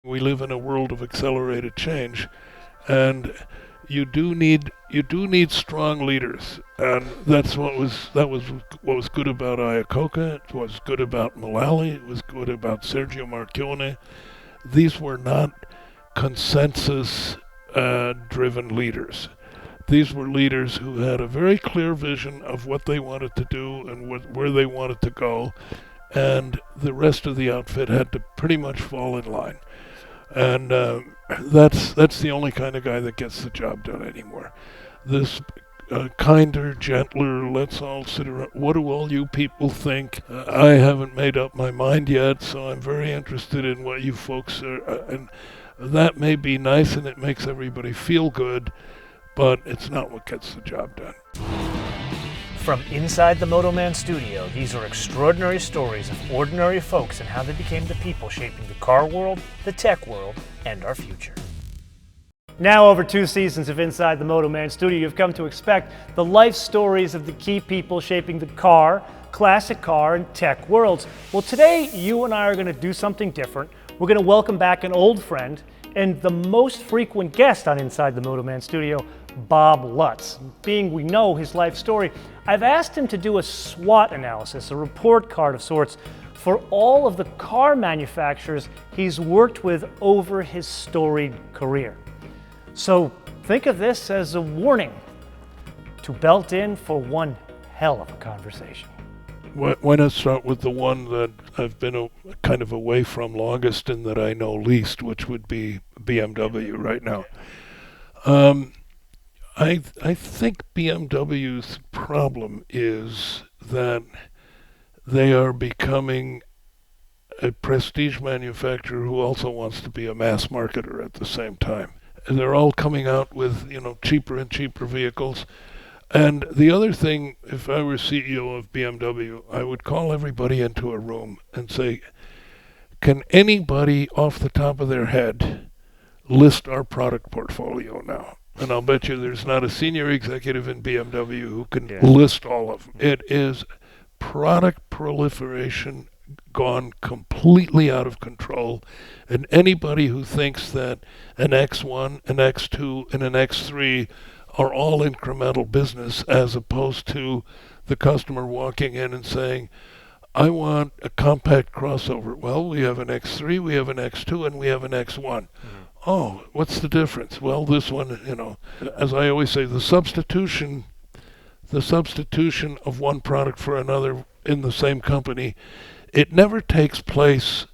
We live in a world of accelerated change, and you do need strong leaders, and that was what was good about Iacocca. It was good about Mullally. It was good about Sergio Marchionne. These were not consensus driven leaders. These were leaders who had a very clear vision of what they wanted to do and where they wanted to go, and the rest of the outfit had to pretty much fall in line. And that's the only kind of guy that gets the job done anymore. This kinder, gentler, let's all sit around. What do all you people think? I haven't made up my mind yet, so I'm very interested in what you folks are. And that may be nice and it makes everybody feel good, but it's not what gets the job done. From Inside the MotoMan Studio, these are extraordinary stories of ordinary folks and how they became the people shaping the car world, the tech world, and our future. Now, over 2 seasons of Inside the MotoMan Studio, you've come to expect the life stories of the key people shaping the car, classic car, and tech worlds. Well, today, you and I are going to do something different. We're going to welcome back an old friend and the most frequent guest on Inside the MotoMan Studio, Bob Lutz. Being we know his life story, I've asked him to do a SWOT analysis, a report card of sorts, for all of the car manufacturers he's worked with over his storied career. So think of this as a warning to belt in for one hell of a conversation. Why not start with the one that I've been kind of away from longest and that I know least, which would be BMW right now. I think BMW's problem is that they are becoming a prestige manufacturer who also wants to be a mass marketer at the same time. And they're all coming out with, cheaper and cheaper vehicles. And the other thing, if I were CEO of BMW, I would call everybody into a room and say, can anybody off the top of their head list our product portfolio now? And I'll bet you there's not a senior executive in BMW who can list all of them. It is product proliferation gone completely out of control. And anybody who thinks that an X1, an X2, and an X3 are all incremental business as opposed to the customer walking in and saying, I want a compact crossover. Well, we have an X3, we have an X2, and we have an X1. Mm-hmm. Oh, what's the difference? Well, this one, as I always say, the substitution of one product for another in the same company, it never takes place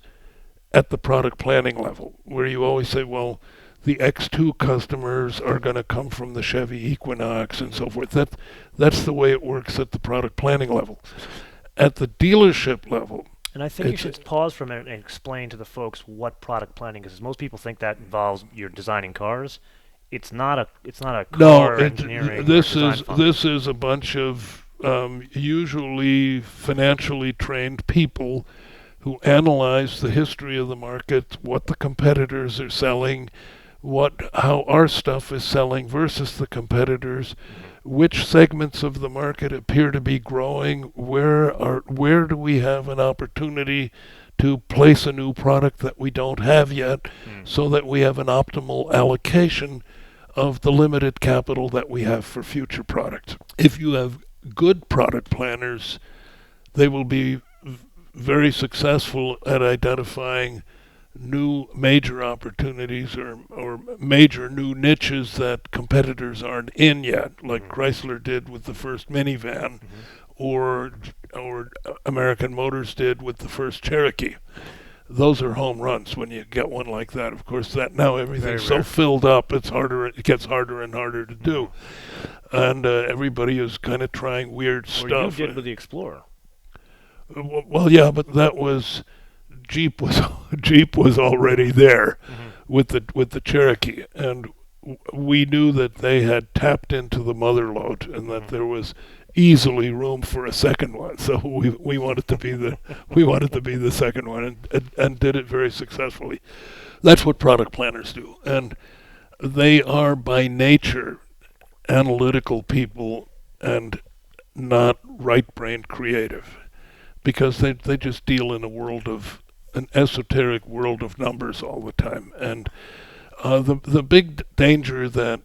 at the product planning level, where you always say, well, the X2 customers are going to come from the Chevy Equinox and so forth. That's the way it works at the product planning level. At the dealership level, and I think you should pause for a minute and explain to the folks what product planning is. Most people think that involves you're designing cars. It's not a car engineering. This is a bunch of usually financially trained people who analyze the history of the market, what the competitors are selling, how our stuff is selling versus the competitors, which segments of the market appear to be growing, where do we have an opportunity to place a new product that we don't have yet, so that we have an optimal allocation of the limited capital that we have for future products. If you have good product planners, they will be very successful at identifying new major opportunities or major new niches that competitors aren't in yet, like Chrysler did with the first minivan, or American Motors did with the first Cherokee. Those are home runs when you get one like that. Of course, that now everything's so filled up, it gets harder and harder to do, and everybody is kind of trying weird stuff. You did with the Explorer. Well, yeah, but that was Jeep was already there with the Cherokee, and we knew that they had tapped into the mother lode and that there was easily room for a second one. So we wanted to be the second one and did it very successfully. That's what product planners do, and they are by nature analytical people and not right-brained creative, because they just deal in a world of an esoteric world of numbers all the time. And the big danger that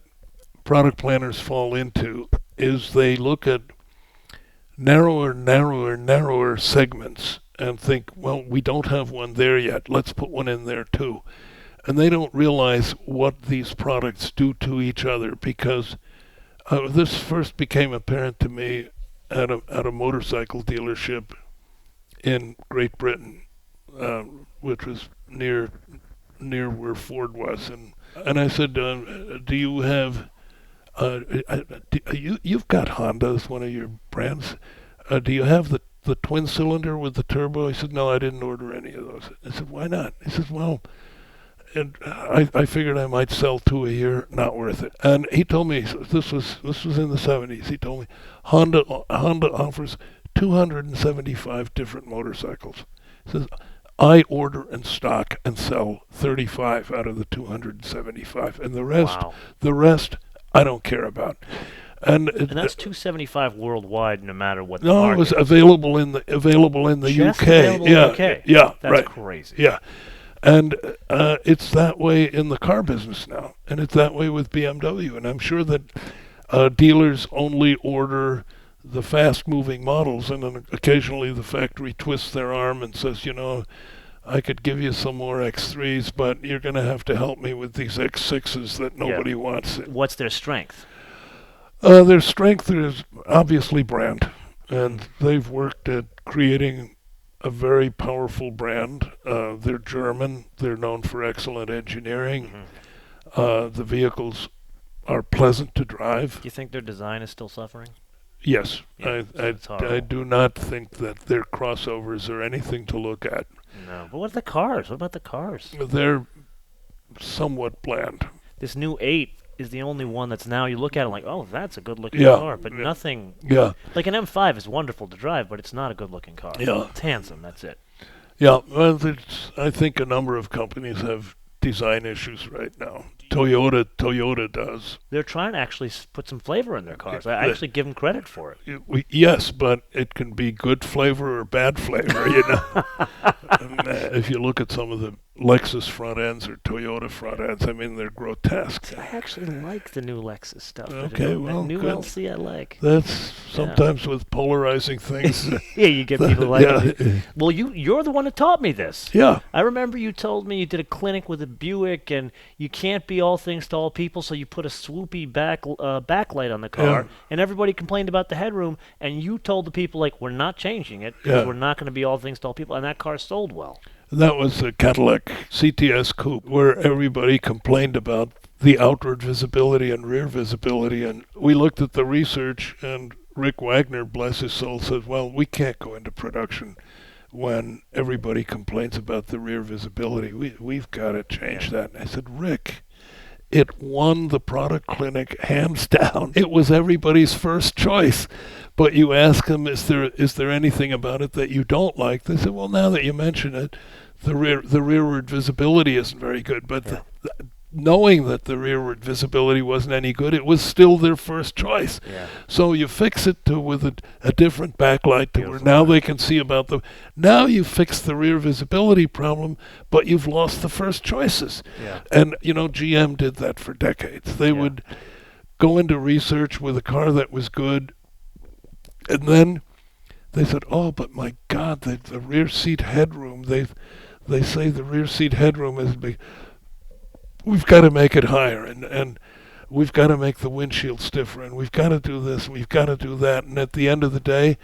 product planners fall into is they look at narrower segments and think, well, we don't have one there yet. Let's put one in there too. And they don't realize what these products do to each other, because this first became apparent to me at a motorcycle dealership in Great Britain, which was near where Ford was, and I said, do you have you've got Honda as one of your brands? Do you have the twin cylinder with the turbo? He said, no, I didn't order any of those. I said, why not? He says, well, and I figured I might sell 2 a year, not worth it. And he told me, this was in the 70s. He told me Honda offers 275 different motorcycles. He says, I order and stock and sell 35 out of the 275, and the rest I don't care about. And that's 275 worldwide, no matter what. No, market. It was available in the Just UK. Available in the UK. Yeah, that's right. crazy. Yeah, and it's that way in the car business now, and it's that way with BMW. And I'm sure that dealers only order the fast-moving models, and then occasionally the factory twists their arm and says, I could give you some more X3s, but you're going to have to help me with these X6s that nobody wants. What's their strength? Their strength is obviously brand, and they've worked at creating a very powerful brand. They're German. They're known for excellent engineering. Mm-hmm. The vehicles are pleasant to drive. Do you think their design is still suffering? Yes. Yeah, I do not think that their crossovers are anything to look at. No. But what about the cars? They're somewhat bland. This new 8 is the only one that's now, you look at it like, oh, that's a good-looking car, but nothing. Yeah. Like an M5 is wonderful to drive, but it's not a good-looking car. Yeah. It's handsome, that's it. Yeah, well, I think a number of companies have design issues right now. Toyota does. They're trying to actually put some flavor in their cars. I actually give them credit for it. Yes, but it can be good flavor or bad flavor, And, if you look at some of the Lexus front ends or Toyota front ends, I mean, they're grotesque. I actually like the new Lexus stuff. Okay, well, new good. LC I like. That's sometimes with polarizing things. Yeah, you get people like it. Well, you're the one that taught me this. Yeah. I remember you told me you did a clinic with a Buick, and you can't be all things to all people, so you put a swoopy backlight on the car, and everybody complained about the headroom, and you told the people, like, we're not changing it, because we're not going to be all things to all people, and that car sold well. That was a Cadillac CTS coupe where everybody complained about the outward visibility and rear visibility. And we looked at the research, and Rick Wagner, bless his soul, said, well, we can't go into production when everybody complains about the rear visibility. We've got to change that. And I said, Rick, it won the product clinic hands down. It was everybody's first choice. But you ask them, is there anything about it that you don't like? They said, well, now that you mention it, the rearward visibility isn't very good. But knowing that the rearward visibility wasn't any good, it was still their first choice. Yeah. So you fix it with a different backlight to where now they can see about the. Now you fix the rear visibility problem, but you've lost the first choices. Yeah. And GM did that for decades. They would go into research with a car that was good, and then they said, "Oh, but my God, the rear seat headroom. They say the rear seat headroom is big. We've got to make it higher, and we've got to make the windshield stiffer, and we've got to do this, and we've got to do that." And at the end of the day,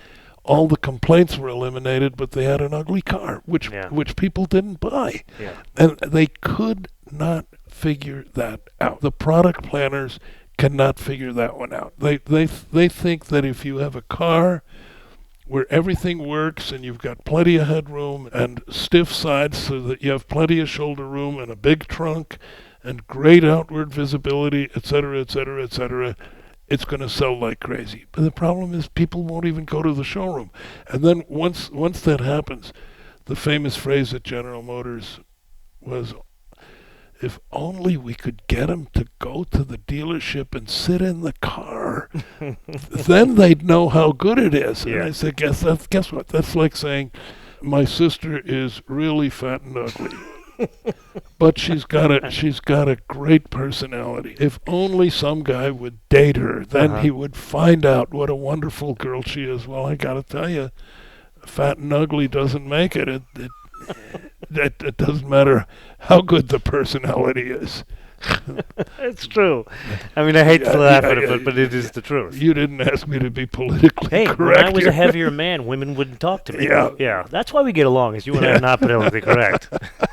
all the complaints were eliminated, but they had an ugly car, which people didn't buy. Yeah. And they could not figure that out. The product planners cannot figure that one out. They think that if you have a car where everything works and you've got plenty of headroom and stiff sides so that you have plenty of shoulder room and a big trunk and great outward visibility, et cetera, it's going to sell like crazy. But the problem is people won't even go to the showroom. And then once that happens, the famous phrase at General Motors was, if only we could get them to go to the dealership and sit in the car, then they'd know how good it is. Yeah. And I said, guess what? That's like saying, my sister is really fat and ugly. But she's got a great personality. If only some guy would date her, then he would find out what a wonderful girl she is. Well, I gotta tell you, fat and ugly doesn't make it. It doesn't matter how good the personality is. It's true. I mean, I hate to laugh at it, but it is the truth. You didn't ask me to be politically correct. When I was a heavier man, women wouldn't talk to me. Yeah. That's why we get along, is you and I have not been politically correct.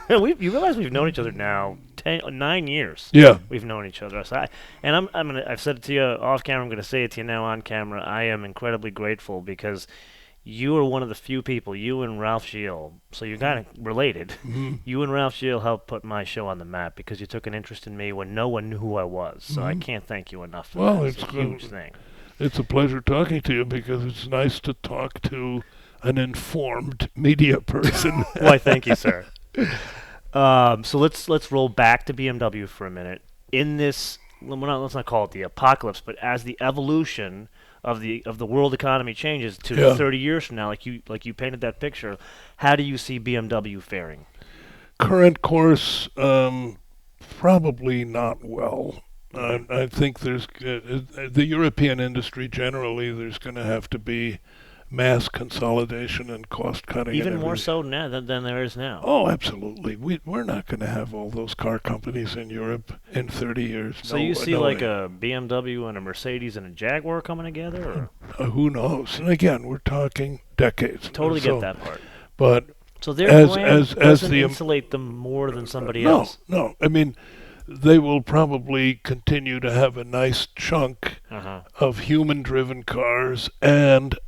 You realize we've known each other now 9 years. Yeah. We've known each other. So I've said it to you off camera. I'm going to say it to you now on camera. I am incredibly grateful because you are one of the few people, you and Ralph Gilles, so you're kind of related. You and Ralph Gilles helped put my show on the map because you took an interest in me when no one knew who I was. So I can't thank you enough for that. It's a huge thing. It's a pleasure talking to you because it's nice to talk to an informed media person. Why, thank you, sir. So let's roll back to BMW for a minute. In this, let's not call it the apocalypse, but as the evolution of the world economy changes to 30 years from now, like you painted that picture, how do you see BMW faring? Current course, probably not well. I think there's the European industry generally. There's going to have to be mass consolidation and cost cutting. Even more so now than there is now. Oh, absolutely. We're not going to have all those car companies in Europe in 30 years. So you see like a BMW and a Mercedes and a Jaguar coming together? Or? Who knows? And again, we're talking decades. Totally get that part. But so their brand doesn't insulate them more than somebody else? No. I mean, they will probably continue to have a nice chunk of human-driven cars and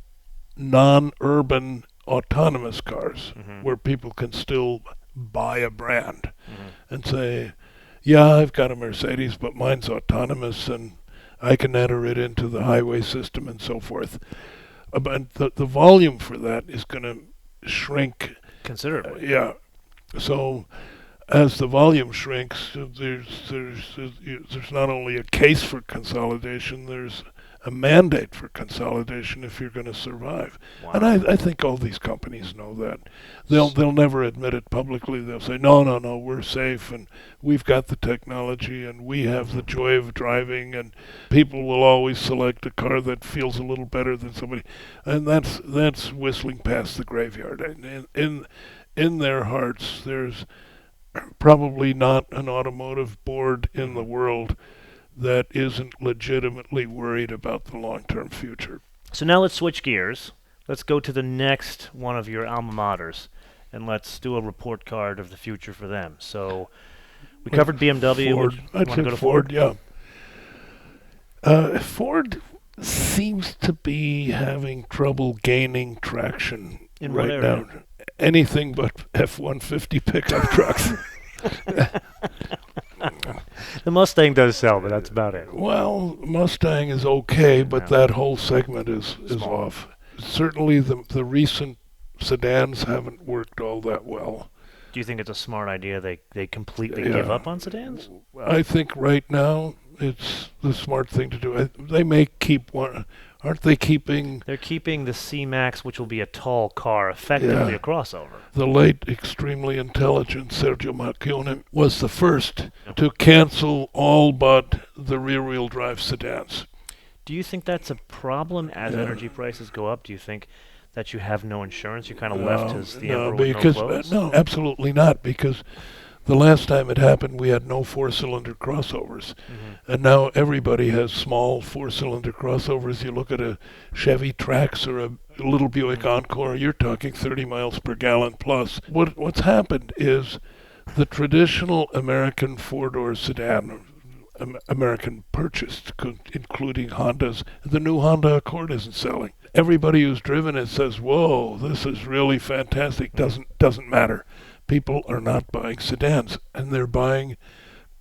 non-urban autonomous cars where people can still buy a brand and say, yeah, I've got a Mercedes, but mine's autonomous and I can enter it into the highway system and so forth. But the volume for that is going to shrink considerably. So as the volume shrinks, there's not only a case for consolidation, there's a mandate for consolidation if you're going to survive. Wow. And I think all these companies know that. They'll never admit it publicly. They'll say, no, we're safe and we've got the technology and we have the joy of driving and people will always select a car that feels a little better than somebody. And that's whistling past the graveyard. In their hearts, there's probably not an automotive board in the world that isn't legitimately worried about the long-term future. So now let's switch gears. Let's go to the next one of your alma maters, and let's do a report card of the future for them. So we covered BMW. Ford. I'd say go to Ford, yeah. Ford seems to be having trouble gaining traction right now. Anything but F-150 pickup trucks. The Mustang does sell, but that's about it. Well, Mustang is okay, but that whole segment is off. Certainly the recent sedans haven't worked all that well. Do you think it's a smart idea they completely give up on sedans? I think right now it's the smart thing to do. They may keep one. Aren't they keeping... They're keeping the C-Max, which will be a tall car, effectively a crossover. The late, extremely intelligent Sergio Marchionne was the first to cancel all but the rear-wheel drive sedans. Do you think that's a problem as energy prices go up? Do you think that you have no insurance? You're kind of left as the emperor with no clothes? No, absolutely not, because the last time it happened, we had no four-cylinder crossovers. And now everybody has small four-cylinder crossovers. You look at a Chevy Trax or a little Buick Encore, you're talking 30 miles per gallon plus. What's happened is the traditional American four-door sedan, American purchased, including Hondas, the new Honda Accord isn't selling. Everybody who's driven it says, whoa, this is really fantastic. Doesn't matter. People are not buying sedans, and they're buying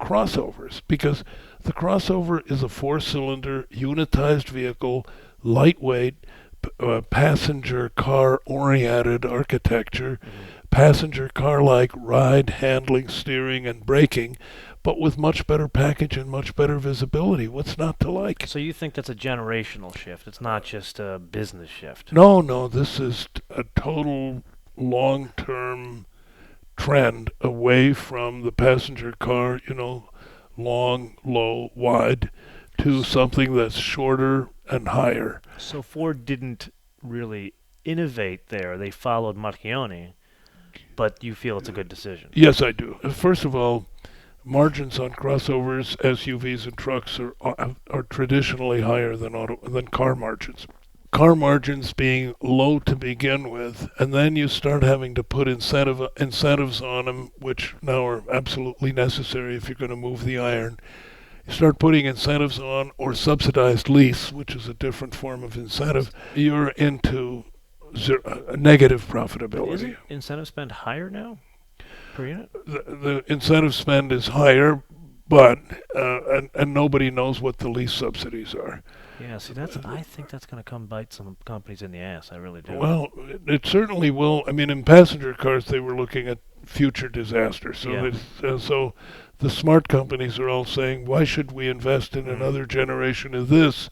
crossovers, because the crossover is a four-cylinder, unitized vehicle, lightweight, passenger car-oriented architecture, passenger car-like ride, handling, steering, and braking, but with much better package and much better visibility. What's not to like? So you think that's a generational shift? It's not just a business shift? No, this is a total long-term trend away from the passenger car, long, low, wide, to something that's shorter and higher. So Ford didn't really innovate there. They followed Marchione, but you feel it's a good decision. Yes, I do. First of all, margins on crossovers, SUVs, and trucks are traditionally higher than car margins. Car margins being low to begin with, and then you start having to put incentives on them, which now are absolutely necessary if you're going to move the iron. You start putting incentives on, or subsidized lease, which is a different form of incentive, you're into negative profitability. Isn't incentive spend higher now per unit? The incentive spend is higher, but and nobody knows what the lease subsidies are. Yeah, see, I think that's going to come bite some companies in the ass. I really do. Well, it certainly will. I mean, in passenger cars, they were looking at future disasters. So, so the smart companies are all saying, why should we invest in another generation of this?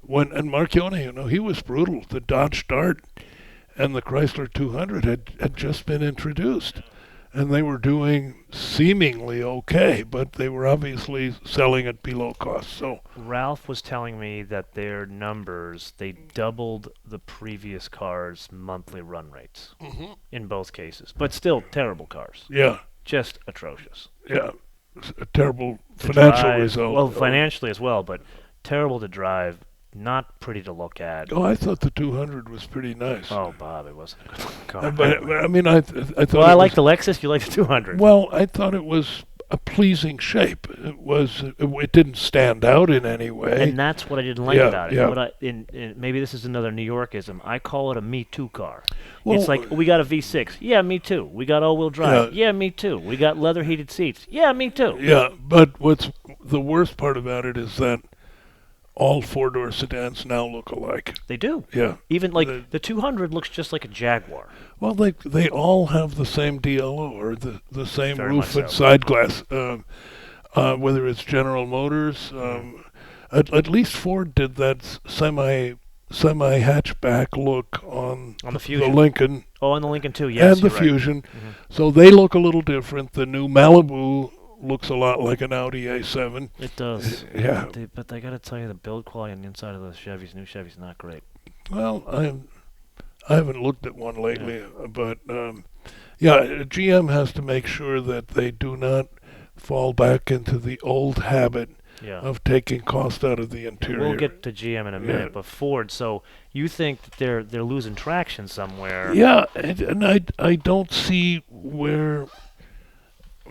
And Marchione, he was brutal. The Dodge Dart and the Chrysler 200 had just been introduced. And they were doing seemingly okay, but they were obviously selling at below cost. So Ralph was telling me that their numbers, they doubled the previous cars' monthly run rates in both cases. But still terrible cars. Yeah. Just atrocious. Yeah. A terrible financial result. Well, financially as well, but terrible to drive. Not pretty to look at. Oh, I thought the 200 was pretty nice. Oh, Bob, it wasn't a good car. But I mean, I thought. Well, I like the Lexus. You like the 200. Well, I thought it was a pleasing shape. It didn't stand out in any way. And that's what I didn't like about it. Yeah. Maybe this is another New Yorkism. I call it a Me Too car. Well, it's like, we got a V6. Yeah, me too. We got all-wheel drive. Yeah, me too. We got leather heated seats. Yeah, me too. Yeah, but what's the worst part about it is that all four-door sedans now look alike. They do. Yeah. Even the 200 looks just like a Jaguar. Well, they all have the same DLO, or the same Very roof and much so. side glass. Whether it's General Motors, at least Ford did that semi hatchback look on the Fusion. Lincoln. Oh, and the Lincoln too. Yes, and the Fusion. So they look a little different. The new Malibu looks a lot like an Audi A7. It does. Yeah. But I got to tell you, the build quality on the inside of the new Chevy's not great. Well, I haven't looked at one lately, but GM has to make sure that they do not fall back into the old habit of taking cost out of the interior. We'll get to GM in a minute, but Ford. So you think that they're losing traction somewhere? Yeah, and I don't see where.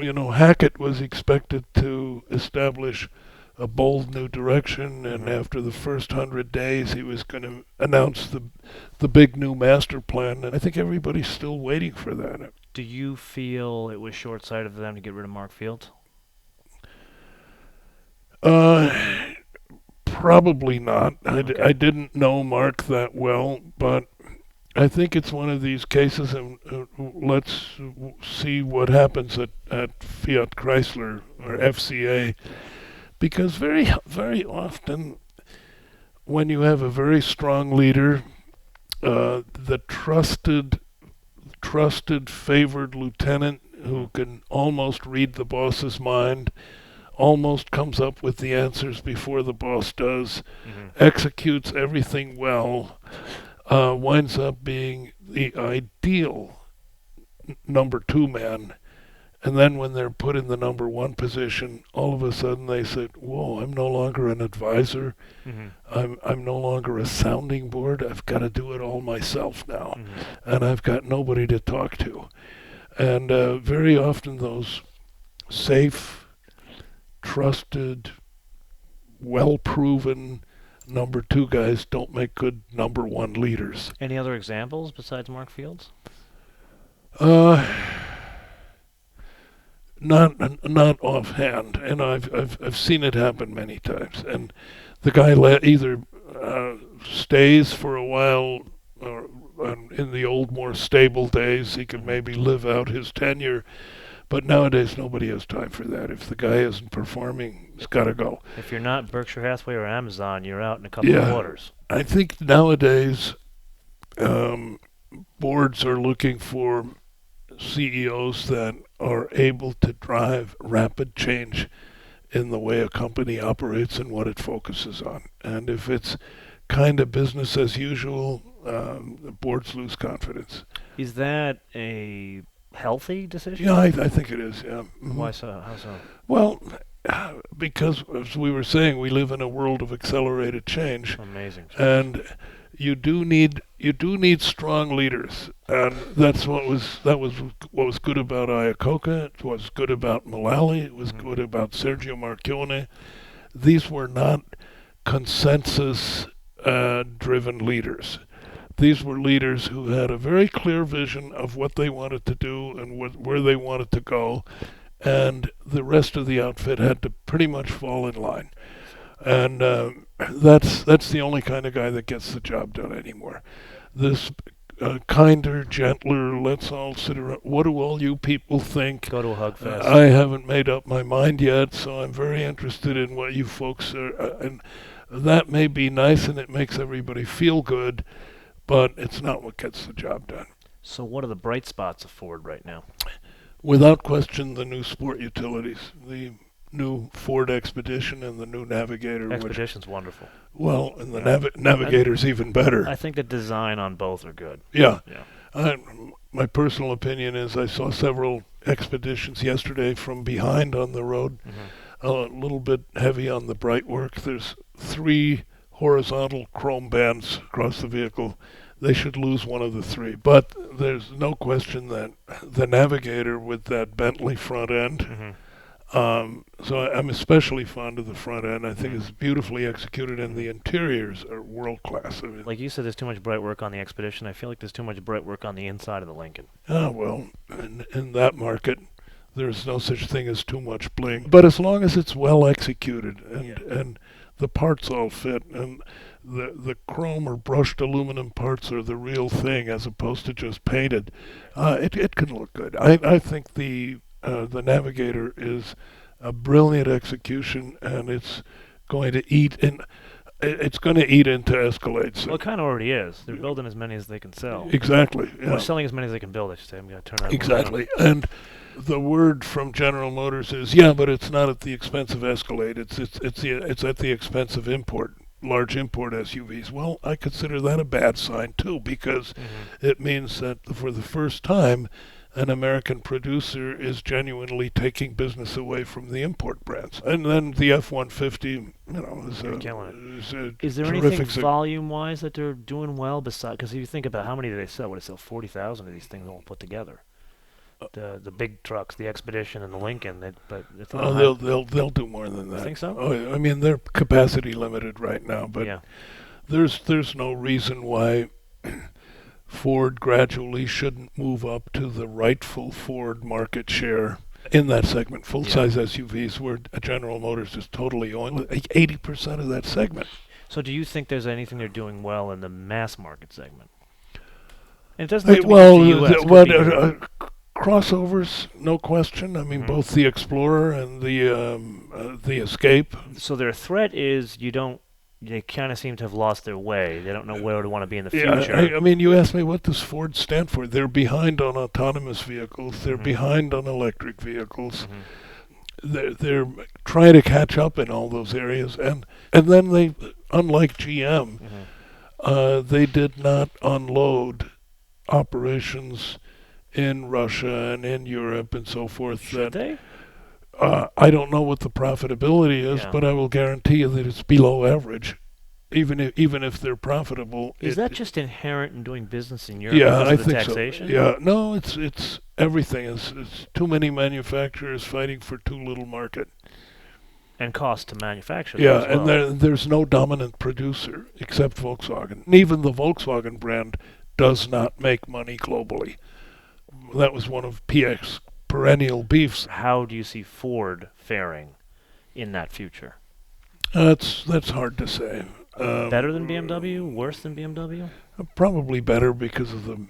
Hackett was expected to establish a bold new direction, and after the first 100 days, he was going to announce the big new master plan, and I think everybody's still waiting for that. Do you feel it was short-sighted of them to get rid of Mark Fields? Probably not. Okay. I didn't know Mark that well, but I think it's one of these cases, and let's see what happens at Fiat Chrysler or FCA, because very, very often when you have a very strong leader, the trusted, favored lieutenant who can almost read the boss's mind, almost comes up with the answers before the boss does, executes everything well, winds up being the ideal number two man. And then when they're put in the number one position, all of a sudden they say, whoa, I'm no longer an advisor. I'm no longer a sounding board. I've got to do it all myself now. And I've got nobody to talk to. And very often those safe, trusted, well-proven number two guys don't make good number one leaders. Any other examples besides Mark Fields? Not offhand, and I've seen it happen many times. And the guy either stays for a while, or in the old, more stable days, he could maybe live out his tenure. But nowadays, nobody has time for that. If the guy isn't performing, he's got to go. If you're not Berkshire Hathaway or Amazon, you're out in a couple of quarters. I think nowadays, boards are looking for CEOs that are able to drive rapid change in the way a company operates and what it focuses on. And if it's kind of business as usual, the boards lose confidence. Is that a healthy decision? Yeah, I think it is, yeah. Why so? How so? Well, because, as we were saying, we live in a world of accelerated change. Amazing. And you do need strong leaders, and that was what was good about Iacocca. It was good about Mullally. It was good about Sergio Marchionne. These were not consensus driven leaders. These were leaders who had a very clear vision of what they wanted to do and where they wanted to go, and the rest of the outfit had to pretty much fall in line. And that's the only kind of guy that gets the job done anymore. This kinder, gentler, let's all sit around. What do all you people think? Go to a hug fest. I haven't made up my mind yet, so I'm very interested in what you folks are. And that may be nice, and it makes everybody feel good, but it's not what gets the job done. So what are the bright spots of Ford right now? Without question, the new sport utilities. The new Ford Expedition and the new Navigator. Expedition's wonderful. Well, and the Navigator's even better. I think the design on both are good. Yeah. My personal opinion is I saw several Expeditions yesterday from behind on the road. A little bit heavy on the bright work. There's 3 horizontal chrome bands across the vehicle. They should lose one of the 3. But there's no question that the Navigator with that Bentley front end, so I'm especially fond of the front end. I think it's beautifully executed, and the interiors are world class. I mean, like you said, there's too much bright work on the Expedition. I feel like there's too much bright work on the inside of the Lincoln. Well, in that market, there's no such thing as too much bling. But as long as it's well executed and the parts all fit, and the chrome or brushed aluminum parts are the real thing as opposed to just painted, it can look good. I think the Navigator is a brilliant execution, and it's going to eat into Escalades. Well, it kind of already is. They're building as many as they can sell. Exactly. Yeah. Or selling as many as they can build, I should say. I'm going to turn around. Exactly. And the word from General Motors is, yeah, but it's not at the expense of Escalade. It's at the expense of large import SUVs. Well, I consider that a bad sign too, because it means that for the first time, an American producer is genuinely taking business away from the import brands. And then the F-150, is there anything volume-wise that they're doing well besides? Because if you think about how many do they sell? What do they sell? 40,000 of these things all put together. The big trucks, the Expedition and the Lincoln. They'll do more than that. You think so? Oh, I mean, they're capacity limited right now, but there's no reason why Ford gradually shouldn't move up to the rightful Ford market share in that segment. Full-size SUVs, where General Motors is totally owning 80% of that segment. So do you think there's anything they're doing well in the mass market segment? And it doesn't have to be the US. Crossovers, no question. I mean, both the Explorer and the Escape. So their threat is they kind of seem to have lost their way. They don't know where to want to be in the future. I mean, you asked me, what does Ford stand for? They're behind on autonomous vehicles. They're behind on electric vehicles. They're trying to catch up in all those areas. And then they, unlike GM, they did not unload operations in Russia and in Europe and so forth. Should they? I don't know what the profitability is, but I will guarantee you that it's below average, even if they're profitable. Is that just inherent in doing business in Europe because of the taxation? So. Yeah, no, it's everything. It's too many manufacturers fighting for too little market. And cost to manufacture. Yeah, as well. And there's no dominant producer except Volkswagen. And even the Volkswagen brand does not make money globally. That was one of PX's perennial beefs. How do you see Ford faring in that future? That's hard to say. Better than BMW? Worse than BMW? Probably better because of the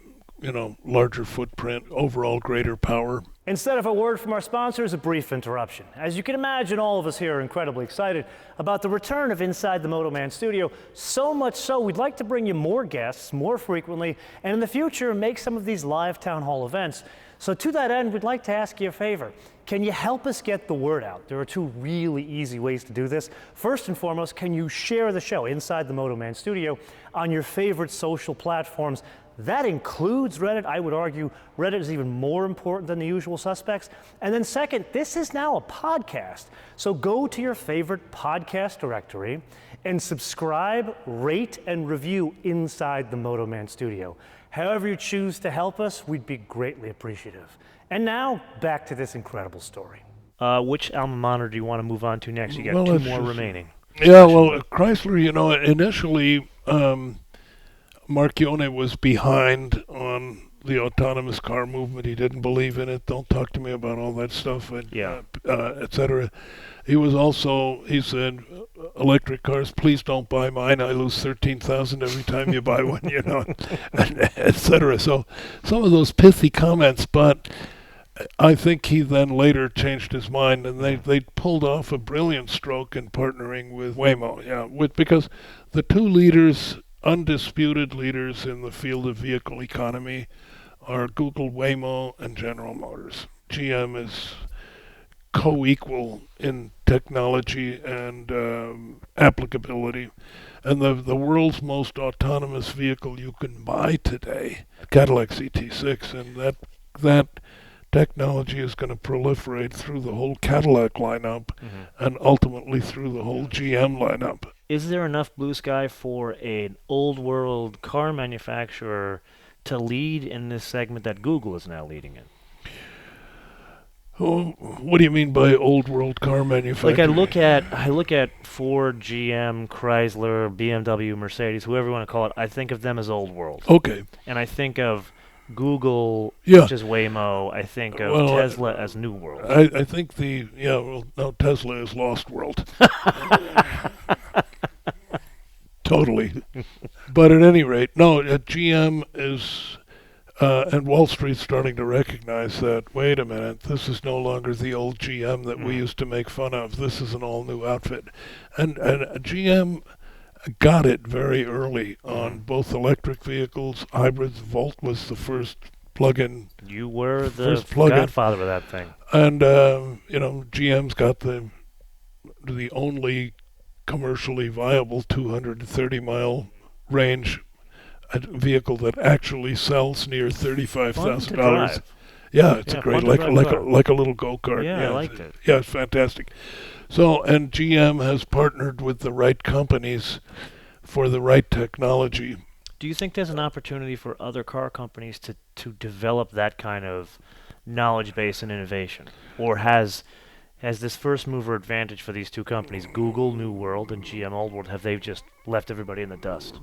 larger footprint, overall greater power. Instead of a word from our sponsors, a brief interruption. As you can imagine, all of us here are incredibly excited about the return of Inside the MotoMan Studio, so much so we'd like to bring you more guests more frequently, and in the future make some of these live town hall events. So to that end, we'd like to ask you a favor. Can you help us get the word out? There are two really easy ways to do this. First and foremost, can you share the show, Inside the MotoMan Studio, on your favorite social platforms? That includes Reddit. I would argue Reddit is even more important than the usual suspects. And then second, this is now a podcast. So go to your favorite podcast directory and subscribe, rate, and review Inside the MotoMan Studio. However you choose to help us, we'd be greatly appreciative. And now, back to this incredible story. Which alma mater do you want to move on to next? You got two more remaining. Yeah, well, Chrysler, initially, Marchione was behind on the autonomous car movement. He didn't believe in it. Don't talk to me about all that stuff, and et cetera. He said, electric cars, please don't buy mine. I lose 13,000 every time you buy one, and et cetera. So some of those pithy comments, but I think he then later changed his mind, and they pulled off a brilliant stroke in partnering with Waymo, because the two leaders, undisputed leaders in the field of vehicle economy, are Google, Waymo, and General Motors. GM is co-equal in technology and applicability. And the world's most autonomous vehicle you can buy today, Cadillac CT6, and that technology is going to proliferate through the whole Cadillac lineup and ultimately through the whole GM lineup. Is there enough blue sky for an old world car manufacturer to lead in this segment that Google is now leading in? Oh, what do you mean by old world car manufacturing? Like I look at Ford, GM, Chrysler, BMW, Mercedes, whoever you want to call it. I think of them as old world. Okay. And I think of Google, which is Waymo. I think of Tesla as new world. I think Tesla is lost world. Totally. But at any rate, GM is, and Wall Street's starting to recognize that, wait a minute, this is no longer the old GM that we used to make fun of. This is an all-new outfit. And GM got it very early on both electric vehicles, hybrids. Volt was the first plug-in. You were the godfather of that thing. And, GM's got the only commercially viable 230-mile range vehicle that actually sells near $35,000. Yeah, it's a great, like a little go-kart. Yeah, I liked it. Yeah, it's fantastic. So, and GM has partnered with the right companies for the right technology. Do you think there's an opportunity for other car companies to develop that kind of knowledge base and innovation? Or has this first mover advantage for these two companies, Google, New World, and GM, Old World, have they just left everybody in the dust?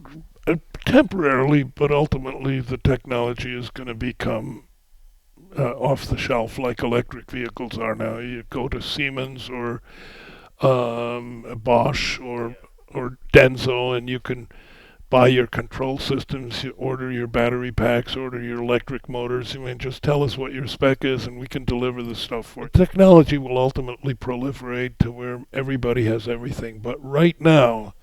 Temporarily, but ultimately the technology is going to become off the shelf like electric vehicles are now. You go to Siemens or Bosch or Denso, and you can buy your control systems, you order your battery packs, order your electric motors. Just tell us what your spec is and we can deliver the stuff for it. Technology will ultimately proliferate to where everybody has everything. But right now,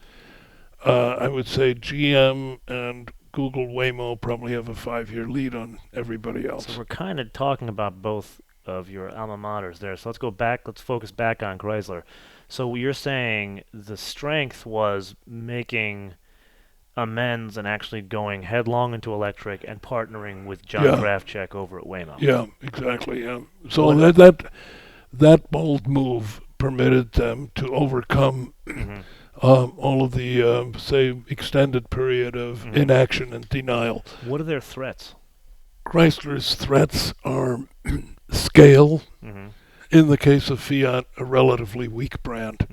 I would say GM and Google, Waymo probably have a 5-year lead on everybody else. So we're kind of talking about both of your alma maters there. So let's focus back on Chrysler. So you're saying the strength was making amends and actually going headlong into electric and partnering with John Krafchick over at Waymo. Yeah, exactly. Yeah. So that bold move permitted them to overcome all of the, extended period of inaction and denial. What are their threats? Chrysler's threats are scale. In the case of Fiat, a relatively weak brand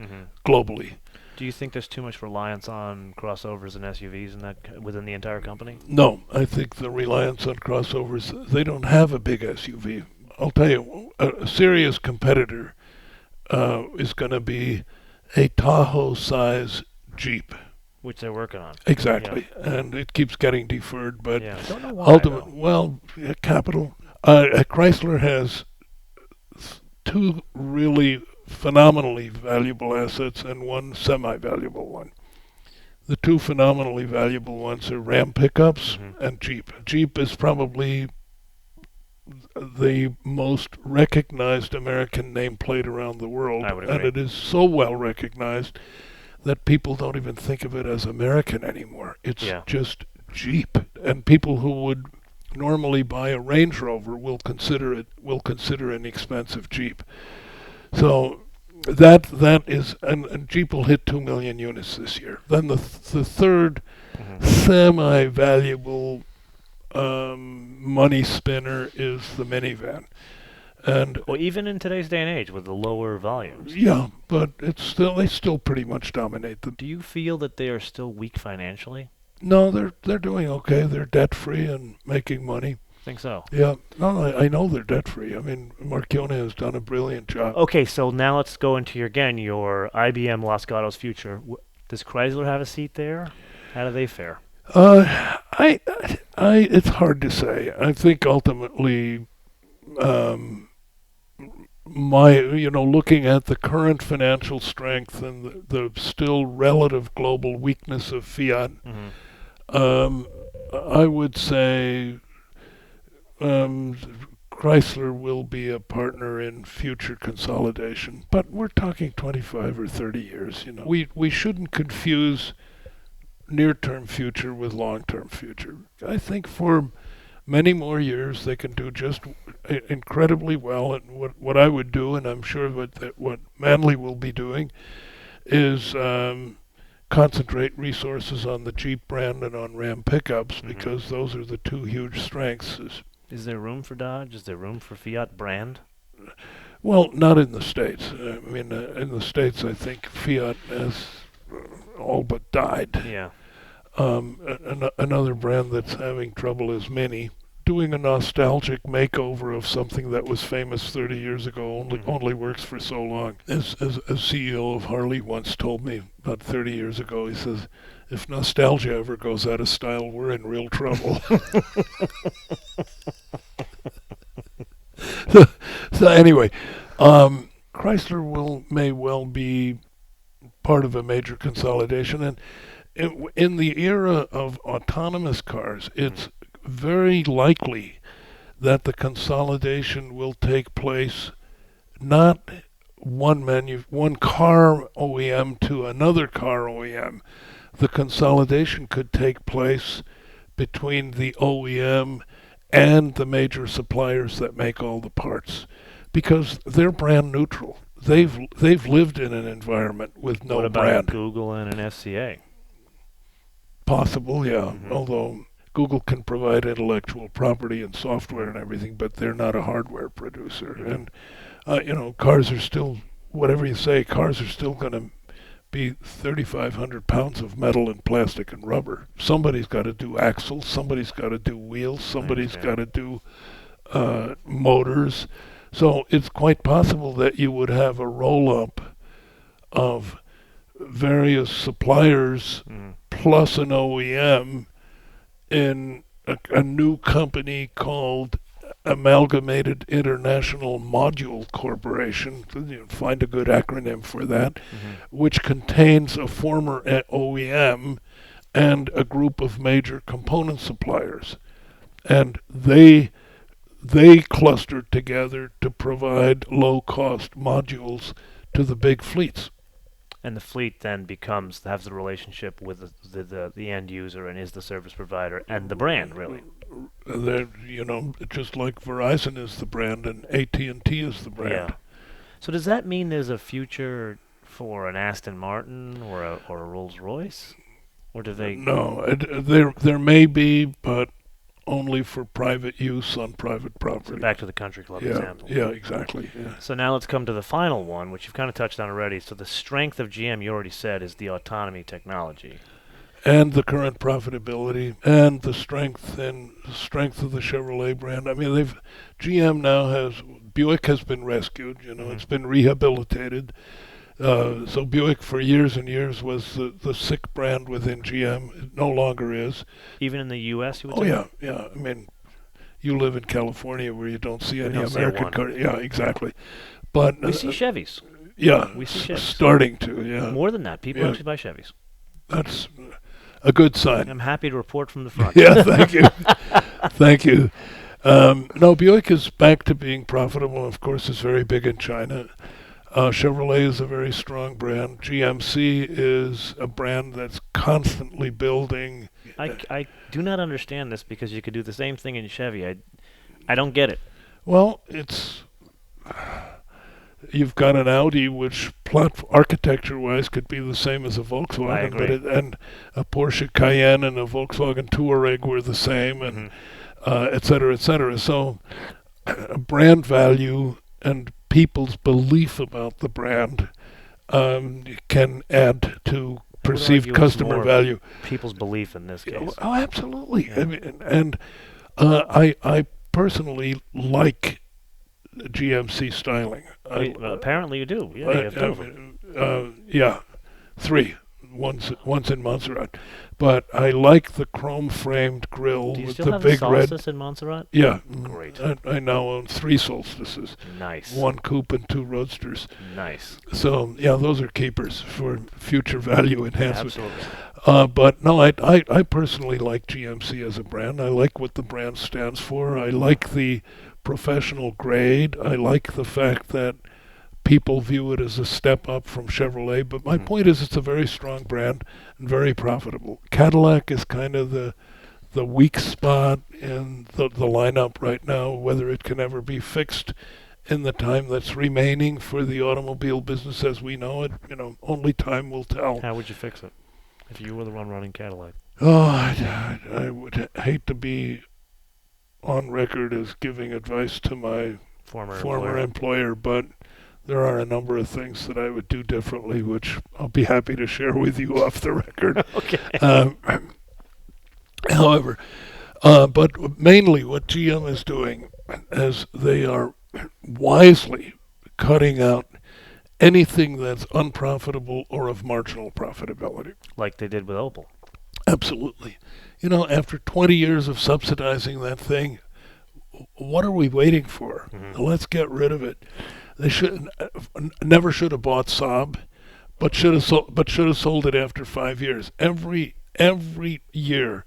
globally. Do you think there's too much reliance on crossovers and SUVs within the entire company? No, I think the reliance on crossovers, they don't have a big SUV. I'll tell you, a serious competitor is going to be a Tahoe-size Jeep. Which they're working on. Exactly, and it keeps getting deferred. But Yeah, I don't know why. ultimate, well, capital. Chrysler has two really phenomenally valuable assets and one semi-valuable one. The two phenomenally valuable ones are Ram pickups and Jeep. Jeep is probably the most recognized American nameplate around the world, I would agree. and it is so well recognized that people don't even think of it as American anymore. It's just Jeep, and people who would normally buy a Range Rover will consider an expensive Jeep. So that is, and Jeep will hit 2 million units this year. Then the third semi-valuable money spinner is the minivan. And well, even in today's day and age with the lower volumes. Yeah, but they still pretty much dominate them. Do you feel that they are still weak financially? No, they're doing okay. They're debt free and making money. Think so? Yeah, no, I know they're debt free. I mean, Marchione has done a brilliant job. Okay, so now let's go into your IBM Los Gatos future. Does Chrysler have a seat there? How do they fare? It's hard to say. I think ultimately, looking at the current financial strength and the still relative global weakness of Fiat, I would say Chrysler will be a partner in future consolidation. But we're talking 25 or 30 years. We shouldn't confuse near-term future with long-term future. I think for many more years they can do just incredibly well. And what I would do, and I'm sure what Manley will be doing, is concentrate resources on the Jeep brand and on Ram pickups, because those are the two huge strengths. Is there room for Dodge? Is there room for Fiat brand? Well, not in the States. I mean, in the States, I think Fiat has all but died. Yeah. Another brand that's having trouble is Mini. Doing a nostalgic makeover of something that was famous 30 years ago only works for so long. As a CEO of Harley once told me about 30 years ago, he says, if nostalgia ever goes out of style, we're in real trouble. So anyway, Chrysler may well be part of a major consolidation, and in the era of autonomous cars, it's very likely that the consolidation will take place not one car OEM to another car OEM. The consolidation could take place between the OEM and the major suppliers that make all the parts, because they're brand neutral. They've lived in an environment with no brand. What about Google and an FCA? Possible, yeah. Although Google can provide intellectual property and software and everything, but they're not a hardware producer. And cars are still, whatever you say, cars are still going to be 3,500 pounds of metal and plastic and rubber. Somebody's got to do axles, somebody's got to do wheels, somebody's got to do motors. So it's quite possible that you would have a roll-up of various suppliers plus an OEM in a new company called Amalgamated International Module Corporation. Find a good acronym for that, which contains a former OEM and a group of major component suppliers. And they clustered together to provide low-cost modules to the big fleets. And the fleet then has the relationship with the end user and is the service provider and the brand, really. Just like Verizon is the brand and AT&T is the brand. Yeah. So does that mean there's a future for an Aston Martin or a Rolls-Royce? Or do they... No, there may be, but only for private use on private property. So back to the country club example. Yeah, exactly. Yeah. So now let's come to the final one, which you've kind of touched on already. So the strength of GM, you already said, is the autonomy technology. And the current profitability and the strength of the Chevrolet brand. I mean, Buick has been rescued, it's been rehabilitated. So Buick for years and years was the sick brand within GM. It no longer is. Even in the U.S., you would Oh say? yeah. I mean, you live in California where you don't see any don't see American one. cars. Yeah, exactly. But We see Chevys. yeah, we see Chevys. starting to. Yeah, More than that, people Yeah. actually buy Chevys. that's a good sign. I'm happy to report from the front. Yeah, thank you, thank you. No, Buick is back to being profitable. Of course, it's very big in China. Chevrolet is a very strong brand. GMC is a brand that's constantly building. I do not understand this because you could do the same thing in Chevy. I don't get it. Well, you've got an Audi which architecture-wise could be the same as a Volkswagen, I agree. and a Porsche Cayenne and a Volkswagen Touareg were the same, and et cetera, et cetera. So brand value and people's belief about the brand can add to perceived argue it's customer more value. People's belief in this case. Oh, absolutely. Yeah. I mean, and I personally like GMC styling. Apparently you do. Yeah, you have two of them. Yeah, three. One's in Montserrat, but I like the chrome-framed grille Do you with still the have big a red. Solstice in Montserrat? Yeah, Great. I now own 3 Solstices, Nice. 1 coupe and 2 roadsters. Nice. So yeah, those are keepers for future value enhancement. Absolutely. But no, I personally like GMC as a brand. I like what the brand stands for. I like the professional grade. I like the fact that people view it as a step up from Chevrolet. But my point is, it's a very strong brand and very profitable. Cadillac is kind of the weak spot in the lineup right now. Whether it can ever be fixed in the time that's remaining for the automobile business as we know it, only time will tell. How would you fix it if you were the one running Cadillac? Oh, I would hate to be on record as giving advice to my former employer, but there are a number of things that I would do differently, which I'll be happy to share with you off the record. Okay. However, but mainly what GM is doing is they are wisely cutting out anything that's unprofitable or of marginal profitability. Like they did with Opel. Absolutely. After 20 years of subsidizing that thing, what are we waiting for? Let's get rid of it. They never should have bought Saab, but should have sold it after 5 years. Every year,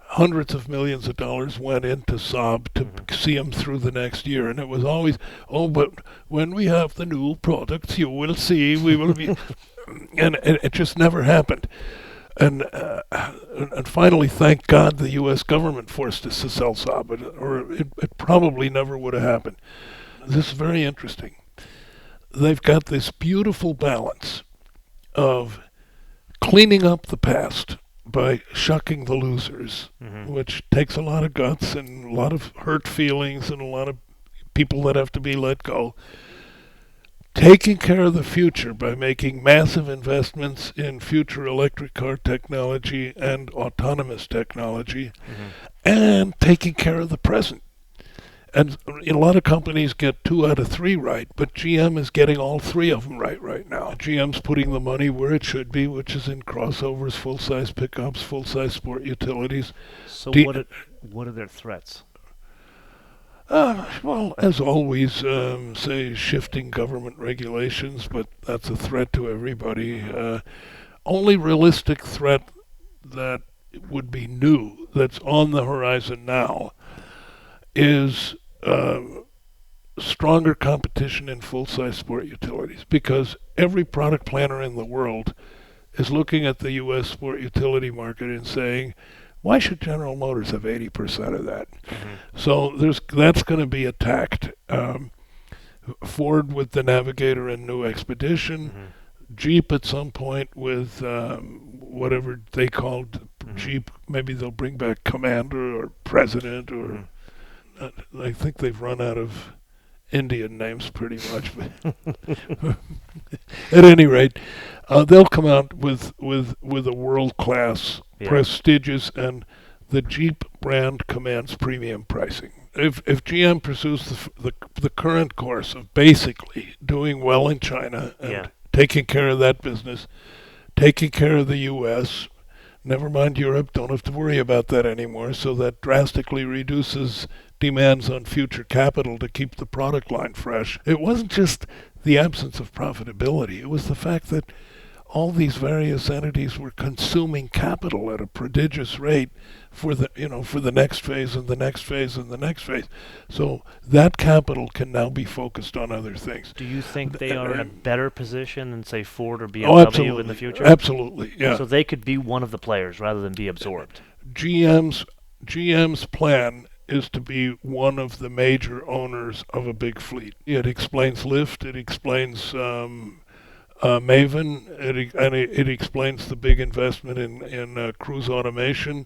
hundreds of millions of dollars went into Saab to see them through the next year, and it was always, but when we have the new products, you will see, we will be, and it just never happened. And finally, thank God, the U.S. government forced us to sell Saab, or it probably never would have happened. This is very interesting. They've got this beautiful balance of cleaning up the past by shucking the losers, which takes a lot of guts and a lot of hurt feelings and a lot of people that have to be let go. Taking care of the future by making massive investments in future electric car technology and autonomous technology, and taking care of the present. And a lot of companies get 2 out of 3 right, but GM is getting all 3 of them right now. GM's putting the money where it should be, which is in crossovers, full-size pickups, full-size sport utilities. So what are their threats? Well, as always, say shifting government regulations, but that's a threat to everybody. Only realistic threat that would be new, that's on the horizon now, is stronger competition in full-size sport utilities, because every product planner in the world is looking at the U.S. sport utility market and saying, why should General Motors have 80% of that? So that's going to be attacked. Ford with the Navigator and new Expedition, Jeep at some point with whatever they called Jeep. Maybe they'll bring back Commander or President, or I think they've run out of Indian names pretty much. At any rate, they'll come out with a world-class, prestigious, and the Jeep brand commands premium pricing. If GM pursues the current course of basically doing well in China and taking care of that business, taking care of the U.S., never mind Europe, don't have to worry about that anymore, so that drastically reduces demands on future capital to keep the product line fresh. It wasn't just the absence of profitability, it was the fact that all these various entities were consuming capital at a prodigious rate for the next phase and the next phase and the next phase. So that capital can now be focused on other things. Do you think they are in a better position than, say, Ford or BMW in the future? Absolutely, yeah. So they could be one of the players rather than be absorbed. GM's plan is to be one of the major owners of a big fleet. It explains Lyft, it explains Maven, it explains the big investment in cruise automation.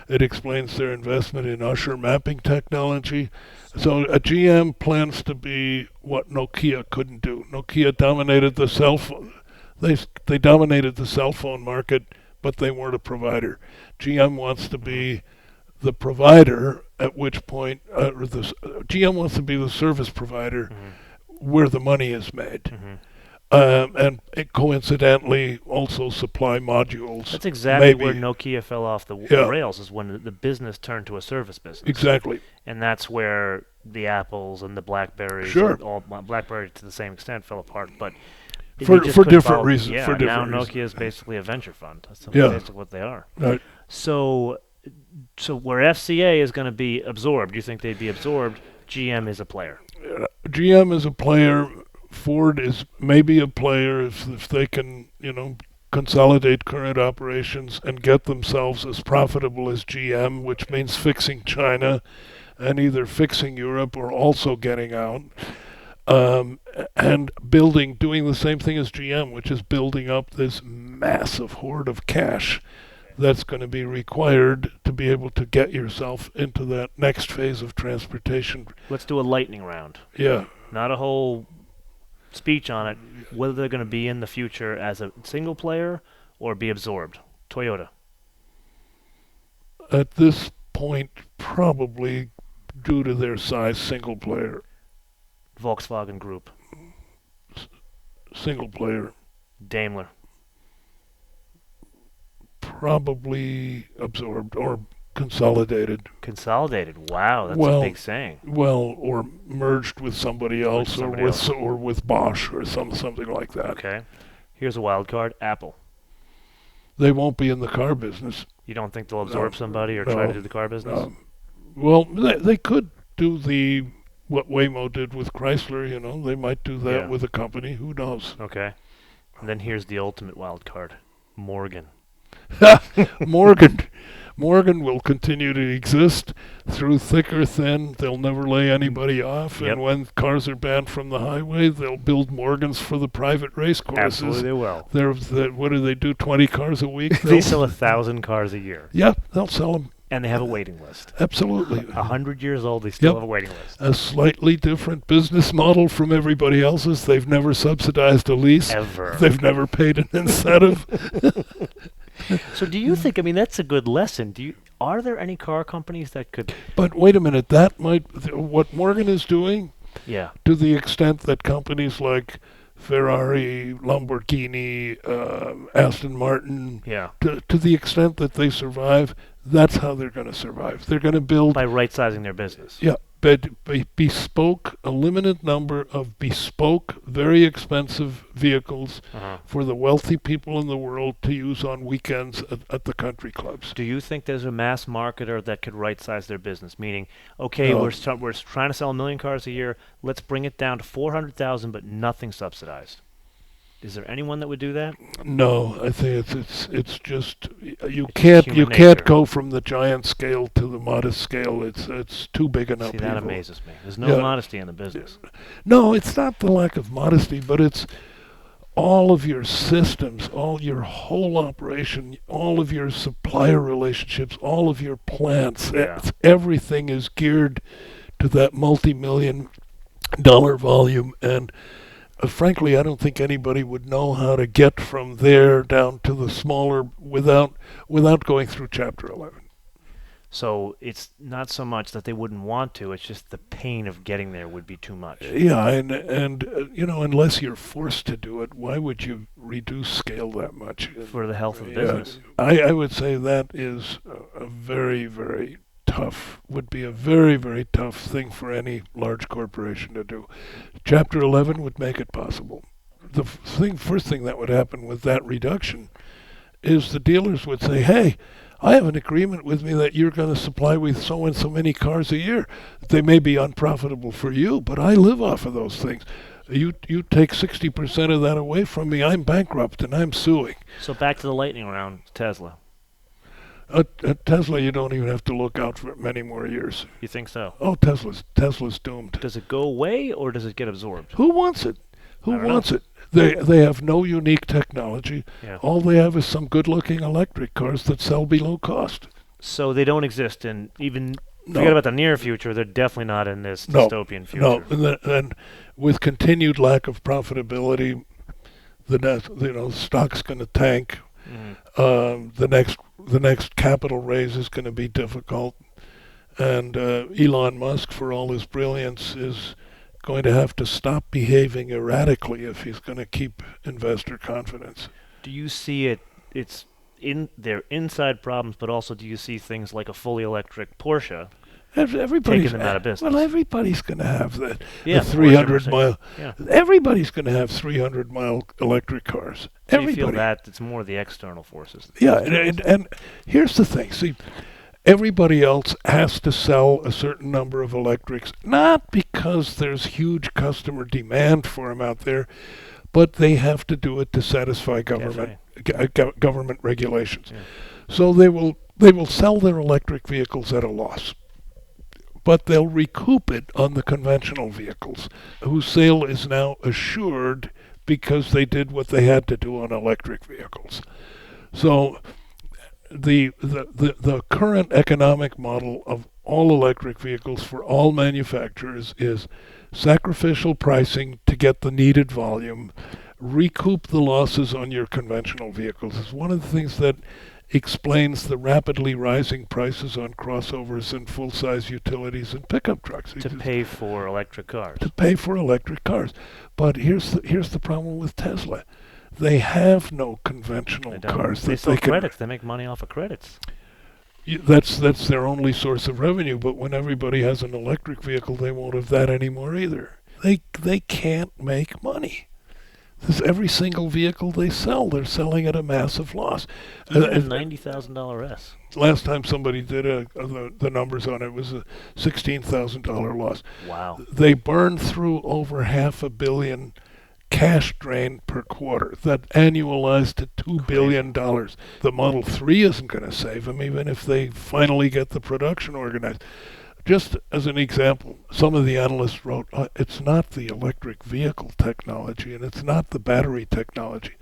It explains their investment in usher mapping technology. So a GM plans to be what Nokia couldn't do. Nokia dominated the cell phone. They dominated the cell phone market, but they weren't a provider. GM wants to be the provider, at which point GM wants to be the service provider where the money is made. And coincidentally also supply modules. That's exactly where Nokia fell off the rails, is when the business turned to a service business. Exactly. And that's where the Apples and the Blackberries, BlackBerry to the same extent, fell apart. But for different reasons. Yeah, for different now reasons. Nokia is basically a venture fund. That's basically what they are. Right. So where FCA is going to be absorbed, you think they'd be absorbed? GM is a player. GM is a player. Ford is maybe a player if they can, consolidate current operations and get themselves as profitable as GM, which means fixing China and either fixing Europe or also getting out. And doing the same thing as GM, which is building up this massive hoard of cash that's going to be required to be able to get yourself into that next phase of transportation. Let's do a lightning round. Yeah. Not a whole speech on it, whether they're going to be in the future as a single player or be absorbed. Toyota. At this point, probably due to their size, single player. Volkswagen Group. Single player. Daimler. Probably absorbed or consolidated. Consolidated. Wow, that's a big saying. Well, or merged with somebody else, or with Bosch, or something like that. Okay. Here's a wild card. Apple. They won't be in the car business. You don't think they'll absorb somebody or try to do the car business? Well, they could do what Waymo did with Chrysler. They might do that with a company. Who knows? Okay. And then here's the ultimate wild card. Morgan. Morgan will continue to exist through thick or thin. They'll never lay anybody off. Yep. And when cars are banned from the highway, they'll build Morgans for the private race courses. Absolutely they will. What do they do, 20 cars a week? They sell 1,000 cars a year. Yeah, they'll sell them. And they have a waiting list. Absolutely. 100 years old, they still have a waiting list. A slightly different business model from everybody else's. They've never subsidized a lease. Ever. They've never paid an incentive. So do you think, that's a good lesson. Are there any car companies that could... But wait a minute, what Morgan is doing, to the extent that companies like Ferrari, Lamborghini, Aston Martin, to the extent that they survive, that's how they're going to survive. They're going to build... By right-sizing their business. Yeah, but a limited number of bespoke, very expensive vehicles for the wealthy people in the world to use on weekends at the country clubs. Do you think there's a mass marketer that could right-size their business? Meaning, we're trying to sell 1 million cars a year, let's bring it down to 400,000, but nothing subsidized. Is there anyone that would do that? No, I think it's just you can't go from the giant scale to the modest scale. It's too big an upheaval. See, that amazes me. There's no modesty in the business. No, it's not the lack of modesty, but it's all of your systems, all your whole operation, all of your supplier relationships, all of your plants. Everything is geared to that multi-million-dollar volume, and frankly, I don't think anybody would know how to get from there down to the smaller without going through Chapter 11. So it's not so much that they wouldn't want to, it's just the pain of getting there would be too much Yeah, and unless you're forced to do it, why would you reduce scale that much? for the health of the Yeah, business. I would say that is a very, very tough, would be a very, very tough thing for any large corporation to do. Chapter 11 would make it possible. The first thing that would happen with that reduction is the dealers would say, hey, I have an agreement with me that you're going to supply with so and so many cars a year. They may be unprofitable for you, but I live off of those things. You take 60% of that away from me, I'm bankrupt and I'm suing. So back to the lightning round, Tesla. At Tesla, you don't even have to look out for many more years. You think so? Oh, Tesla's doomed. Does it go away or does it get absorbed? Who wants it? I Who don't know. wants it? They have no unique technology. Yeah. All they have is some good-looking electric cars that sell below cost. So they don't exist in even No. forget about the near future. They're definitely not in this No. dystopian No, future. and with continued lack of profitability, stock's going to tank. The next capital raise is going to be difficult, and Elon Musk, for all his brilliance, is going to have to stop behaving erratically if he's going to keep investor confidence. Do you see it? It's in their inside problems, but also do you see things like a fully electric Porsche Everybody's taking them out of business? Well, everybody's going to have that. Yeah, the 300 Porsche, mile. yeah. Everybody's going to have 300-mile electric cars. So you Everybody. feel that it's more the external forces. Yeah, and here's the thing. See, everybody else has to sell a certain number of electrics, not because there's huge customer demand for them out there, but they have to do it to satisfy government regulations. Yeah. So they will sell their electric vehicles at a loss, but they'll recoup it on the conventional vehicles, whose sale is now assured because they did what they had to do on electric vehicles. So the current economic model of all electric vehicles for all manufacturers is sacrificial pricing to get the needed volume, recoup the losses on your conventional vehicles. It's one of the things that explains the rapidly rising prices on crossovers and full-size utilities and pickup trucks. To pay for electric cars. To pay for electric cars. But here's the problem with Tesla. They have no conventional cars They that sell they can. credits. They make money off of credits. That's their only source of revenue. But when everybody has an electric vehicle, they won't have that anymore either. They can't make money. Because every single vehicle they sell, they're selling at a massive loss. Even a $90,000 S. Last time somebody did the numbers on it was a $16,000 loss. Wow. They burn through over $500 million cash drain per quarter. That annualized to $2 billion. The Model 3 isn't going to save them, even if they finally get the production organized. Just as an example, some of the analysts wrote, it's not the electric vehicle technology and it's not the battery technology.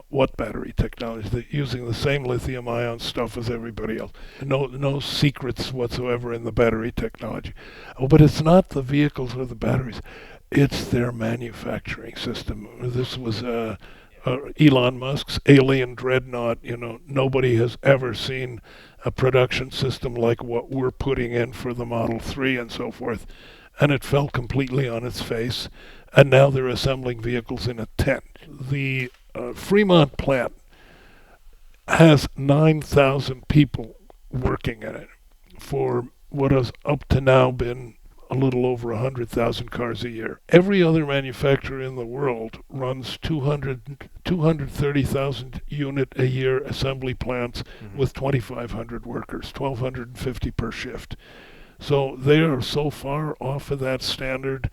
What battery technology? They're using the same lithium-ion stuff as everybody else. No secrets whatsoever in the battery technology. Oh, but it's not the vehicles or the batteries. It's their manufacturing system. This was Elon Musk's alien dreadnought. Nobody has ever seen a production system like what we're putting in for the Model 3 and so forth. And it fell completely on its face. And now they're assembling vehicles in a tent. The Fremont plant has 9,000 people working in it for what has up to now been a little over 100,000 cars a year. Every other manufacturer in the world runs 230,000 unit a year assembly plants with 2,500 workers, 1,250 per shift. So they are so far off of that standard,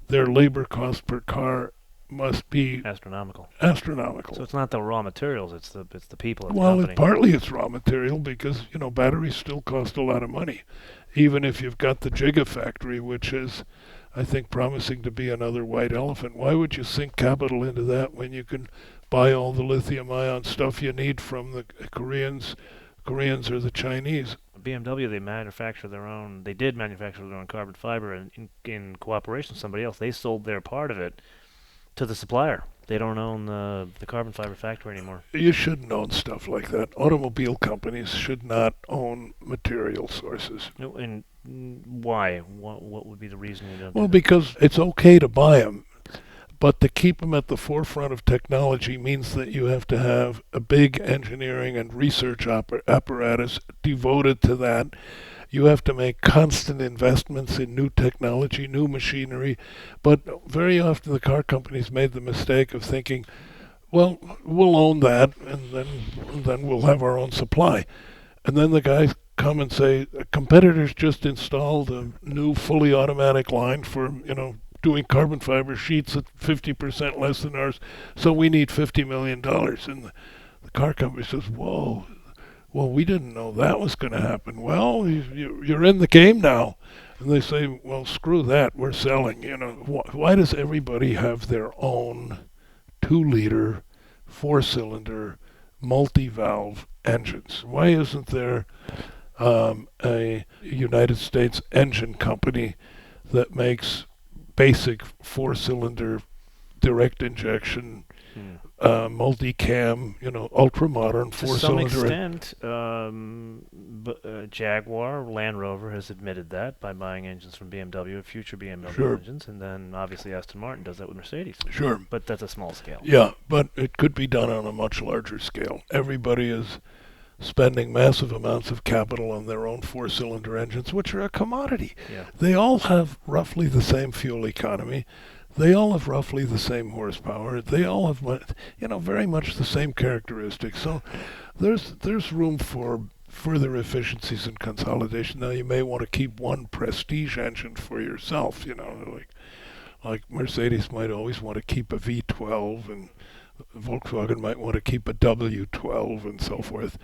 their labor cost per car must be astronomical. So it's not the raw materials; it's the people. Well, partly it's raw material because batteries still cost a lot of money, even if you've got the Gigafactory, which is, I think, promising to be another white elephant. Why would you sink capital into that when you can buy all the lithium-ion stuff you need from the Koreans or the Chinese? BMW, they manufacture their own. They did manufacture their own carbon fiber, and in cooperation with somebody else, they sold their part of it To the supplier. They don't own the carbon fiber factory anymore. You shouldn't own stuff like that. Automobile companies should not own material sources. No, and why? What would be the reason you don't Well, do because it's okay to buy them, but to keep them at the forefront of technology means that you have to have a big engineering and research apparatus devoted to that. You have to make constant investments in new technology, new machinery, but very often the car companies made the mistake of thinking, well, we'll own that, and then we'll have our own supply. And then the guys come and say, competitors just installed a new fully automatic line for, doing carbon fiber sheets at 50% less than ours, so we need $50 million. And the car company says, whoa, well, we didn't know that was going to happen. Well, you're in the game now. And they say, well, screw that, we're selling. Why does everybody have their own 2-liter, 4-cylinder, multi-valve engines? Why isn't there a United States engine company that makes basic 4-cylinder direct injection multi-cam, ultra-modern to some 4-cylinder. extent, Jaguar, Land Rover has admitted that by buying engines from BMW, future BMW Sure. engines, and then obviously Aston Martin does that with Mercedes. Sure. But that's a small scale. Yeah, but it could be done on a much larger scale. Everybody is spending massive amounts of capital on their own 4-cylinder engines, which are a commodity. Yeah. They all have roughly the same fuel economy. They all have roughly the same horsepower. They all have, very much the same characteristics. So there's room for further efficiencies and consolidation. Now, you may want to keep one prestige engine for yourself, like Mercedes might always want to keep a V12, and Volkswagen might want to keep a W12 and so forth,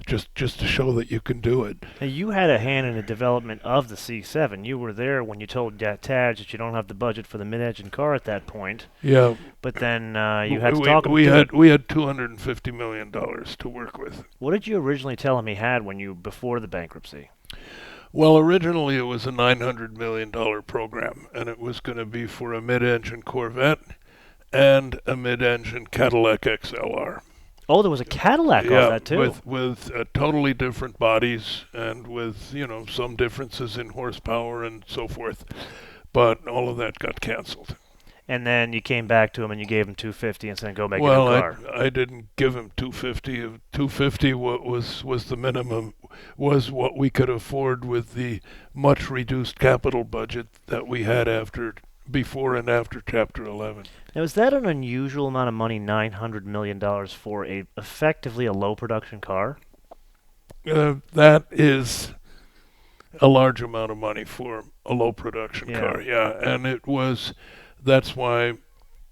just to show that you can do it. Now, you had a hand in the development of the C7. You were there when you told Taj that you don't have the budget for the mid-engine car at that point. Yeah. But then you had to talk him we through it. had $250 million to work with. What did you originally tell him he had before the bankruptcy? Well, originally it was a $900 million program, and it was going to be for a mid-engine Corvette and a mid-engine Cadillac XLR. Oh, there was a Cadillac off that too. with totally different bodies and with some differences in horsepower and so forth, but all of that got canceled. And then you came back to him and you gave him $250 and said, "Go make a new car." I didn't give him $250. $250 was the minimum, was what we could afford with the much reduced capital budget that we had before and after Chapter 11. Now, is that an unusual amount of money, $900 million, for effectively a low production car? That is a large amount of money for a low production car, yeah. And that's why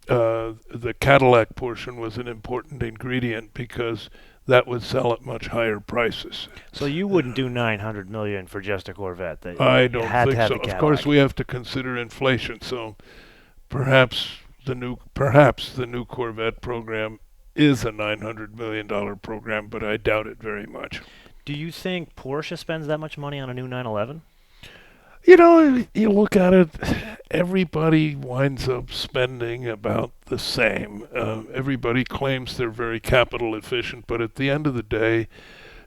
the Cadillac portion was an important ingredient, because that would sell at much higher prices. So you wouldn't do $900 million for just a Corvette? I don't think so. Of course, we have to consider inflation. So perhaps the new Corvette program is a $900 million program, but I doubt it very much. Do you think Porsche spends that much money on a new 911? You look at it, everybody winds up spending about the same. Everybody claims they're very capital efficient, but at the end of the day,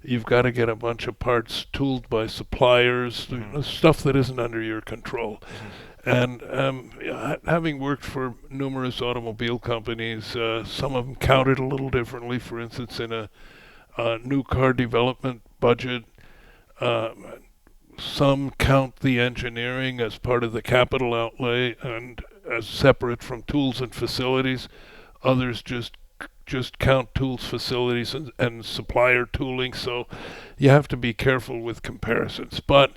you've got to get a bunch of parts tooled by suppliers, stuff that isn't under your control. And having worked for numerous automobile companies, some of them count it a little differently. For instance, in a new car development budget, some count the engineering as part of the capital outlay and as separate from tools and facilities. Others just count tools, facilities, and supplier tooling. So you have to be careful with comparisons. But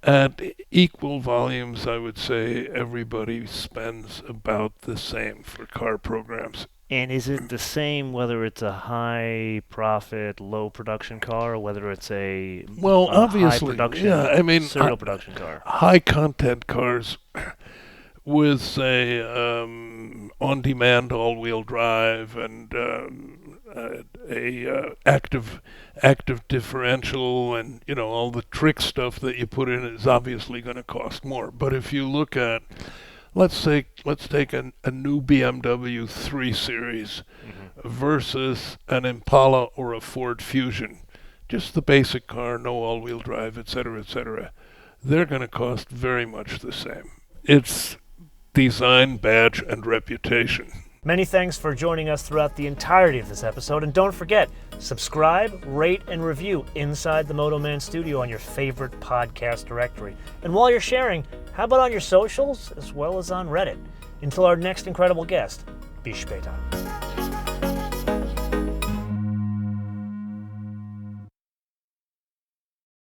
at equal volumes, I would say everybody spends about the same for car programs. And is it the same whether it's a high profit, low production car, or whether it's a obviously, high production, serial production car? High content cars with, say, on-demand all-wheel drive and a active differential and all the trick stuff that you put in is obviously going to cost more. But if you look at let's take a new BMW 3 Series versus an Impala or a Ford Fusion. Just the basic car, no all-wheel drive, etc., etc. They're going to cost very much the same. It's design, badge, and reputation. Many thanks for joining us throughout the entirety of this episode. And don't forget, subscribe, rate, and review Inside the MotoMan Studio on your favorite podcast directory. And while you're sharing, how about on your socials as well as on Reddit? Until our next incredible guest, bis später.